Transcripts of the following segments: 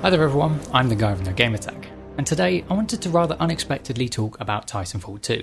Hi there everyone, I'm the guy with no gamertag, and today I wanted to rather unexpectedly talk about Titanfall 2.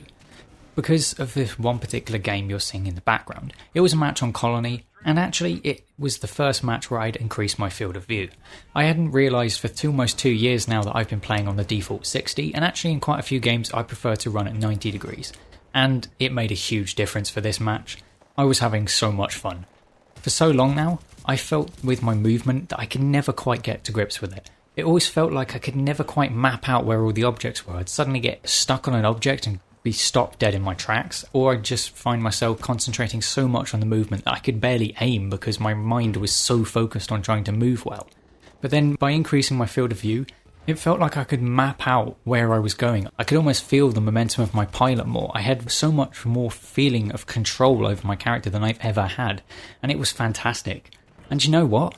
Because of this one particular game you're seeing in the background. It was a match on Colony, and actually it was the first match where I'd increased my field of view. I hadn't realised for almost 2 years now that I've been playing on the default 60, and actually in quite a few games I prefer to run at 90 degrees. And it made a huge difference for this match. I was having so much fun. For so long now, I felt with my movement that I could never quite get to grips with it. It always felt like I could never quite map out where all the objects were. I'd suddenly get stuck on an object and be stopped dead in my tracks, or I'd just find myself concentrating so much on the movement that I could barely aim because my mind was so focused on trying to move well. But then by increasing my field of view, it felt like I could map out where I was going. I could almost feel the momentum of my pilot more. I had so much more feeling of control over my character than I've ever had, and it was fantastic. And you know what?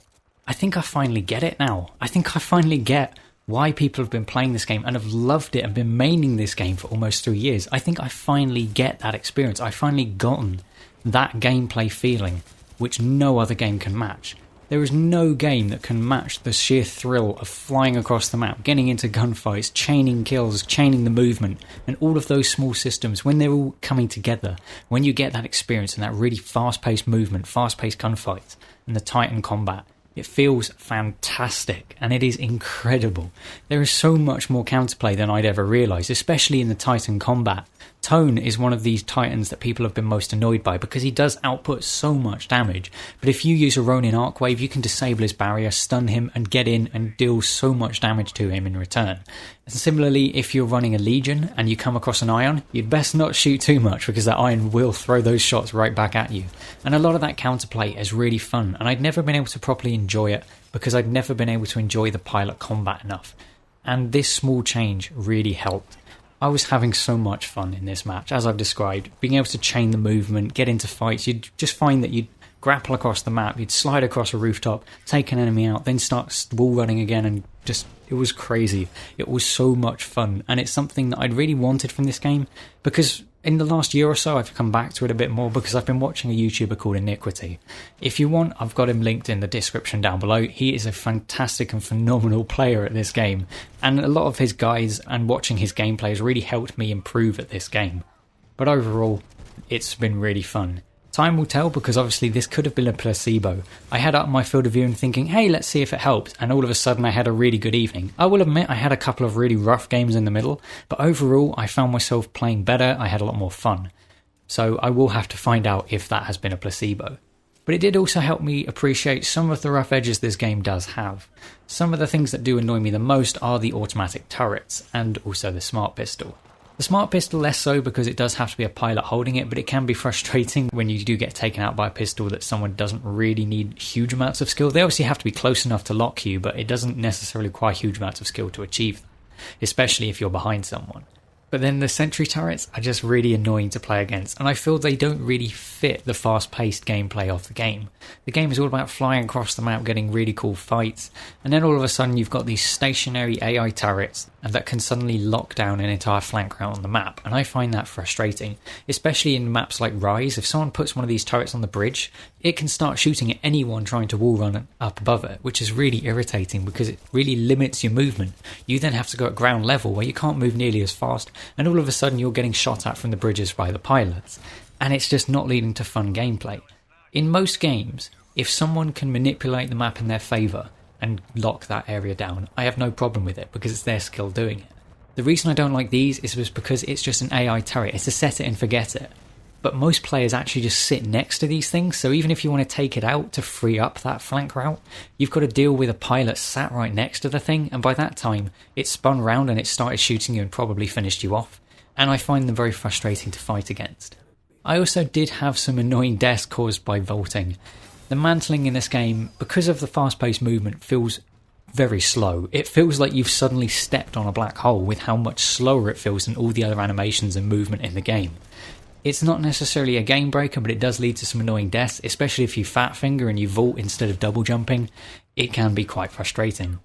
I think I finally get it now. I think I finally get why people have been playing this game and have loved it and been maining this game for almost 3 years. I think I finally get that experience. I've finally gotten that gameplay feeling which no other game can match. There is no game that can match the sheer thrill of flying across the map, getting into gunfights, chaining kills, chaining the movement, and all of those small systems, when they're all coming together, when you get that experience and that really fast-paced movement, fast-paced gunfights, and the Titan combat. It feels fantastic, and it is incredible. There is so much more counterplay than I'd ever realised, especially in the Titan combat. Tone is one of these Titans that people have been most annoyed by because he does output so much damage, but if you use a Ronin Arcwave you can disable his barrier, stun him and get in and deal so much damage to him in return. And similarly, if you're running a Legion and you come across an Ion, you'd best not shoot too much because that Ion will throw those shots right back at you. And a lot of that counterplay is really fun, and I'd never been able to properly enjoy it because I'd never been able to enjoy the pilot combat enough. And this small change really helped. I was having so much fun in this match, as I've described, being able to chain the movement, get into fights. You'd just find that you'd grapple across the map, you'd slide across a rooftop, take an enemy out, then start wall running again, and just, it was crazy. It was so much fun, and it's something that I'd really wanted from this game, because in the last year or so I've come back to it a bit more because I've been watching a YouTuber called Iniquity. If you want, I've got him linked in the description down below. He is a fantastic and phenomenal player at this game, and a lot of his guides and watching his gameplay has really helped me improve at this game. But overall, it's been really fun. Time will tell, because obviously this could have been a placebo. I had up my field of view and thinking, hey, let's see if it helps, and all of a sudden I had a really good evening. I will admit I had a couple of really rough games in the middle, but overall I found myself playing better, I had a lot more fun. So I will have to find out if that has been a placebo. But it did also help me appreciate some of the rough edges this game does have. Some of the things that do annoy me the most are the automatic turrets, and also the smart pistol. The smart pistol less so because it does have to be a pilot holding it, but it can be frustrating when you do get taken out by a pistol that someone doesn't really need huge amounts of skill. They obviously have to be close enough to lock you, but it doesn't necessarily require huge amounts of skill to achieve them, especially if you're behind someone. But then the sentry turrets are just really annoying to play against, and I feel they don't really fit the fast-paced gameplay of the game. The game is all about flying across the map, getting really cool fights, and then all of a sudden you've got these stationary AI turrets that can suddenly lock down an entire flank route on the map, and I find that frustrating, especially in maps like Rise. If someone puts one of these turrets on the bridge, it can start shooting at anyone trying to wall run up above it, which is really irritating because it really limits your movement. You then have to go at ground level where you can't move nearly as fast, and all of a sudden you're getting shot at from the bridges by the pilots, and it's just not leading to fun gameplay. In most games, if someone can manipulate the map in their favour and lock that area down, I have no problem with it because it's their skill doing it. The reason I don't like these is because it's just an AI turret, it's a set it and forget it. But most players actually just sit next to these things, so even if you want to take it out to free up that flank route, you've got to deal with a pilot sat right next to the thing, and by that time it spun round and it started shooting you and probably finished you off, and I find them very frustrating to fight against. I also did have some annoying deaths caused by vaulting. The mantling in this game, because of the fast-paced movement, feels very slow. It feels like you've suddenly stepped on a black hole with how much slower it feels than all the other animations and movement in the game. It's not necessarily a game breaker, but it does lead to some annoying deaths, especially if you fat finger and you vault instead of double jumping. It can be quite frustrating.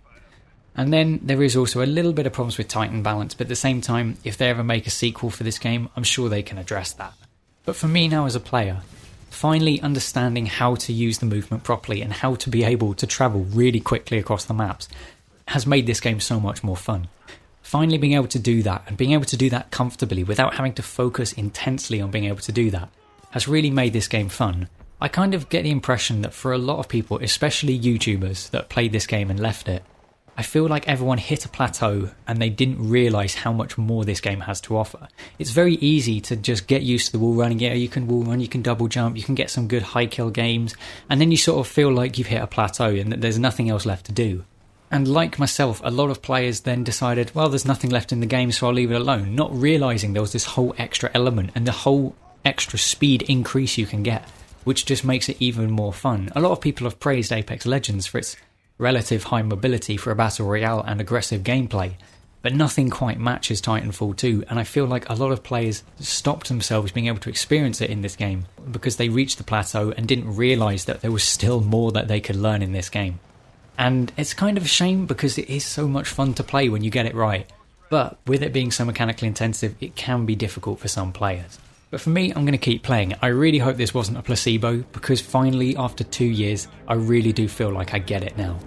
And then there is also a little bit of problems with Titan balance, but at the same time, if they ever make a sequel for this game, I'm sure they can address that. But for me now as a player, finally understanding how to use the movement properly and how to be able to travel really quickly across the maps has made this game so much more fun. Finally being able to do that, and being able to do that comfortably without having to focus intensely on being able to do that, has really made this game fun. I kind of get the impression that for a lot of people, especially YouTubers that played this game and left it, I feel like everyone hit a plateau and they didn't realise how much more this game has to offer. It's very easy to just get used to the wall running. Yeah, you can wall run, you can double jump, you can get some good high kill games, and then you sort of feel like you've hit a plateau and that there's nothing else left to do. And like myself, a lot of players then decided, well, there's nothing left in the game, so I'll leave it alone, not realising there was this whole extra element and the whole extra speed increase you can get, which just makes it even more fun. A lot of people have praised Apex Legends for its relative high mobility for a battle royale and aggressive gameplay, but nothing quite matches Titanfall 2, and I feel like a lot of players stopped themselves being able to experience it in this game because they reached the plateau and didn't realise that there was still more that they could learn in this game. And it's kind of a shame because it is so much fun to play when you get it right, but with it being so mechanically intensive, it can be difficult for some players. But for me, I'm going to keep playing it. I really hope this wasn't a placebo, because finally, after 2 years, I really do feel like I get it now.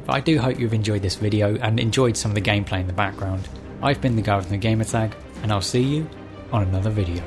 But I do hope you've enjoyed this video and enjoyed some of the gameplay in the background. I've been the guy with no gamer tag, and I'll see you on another video.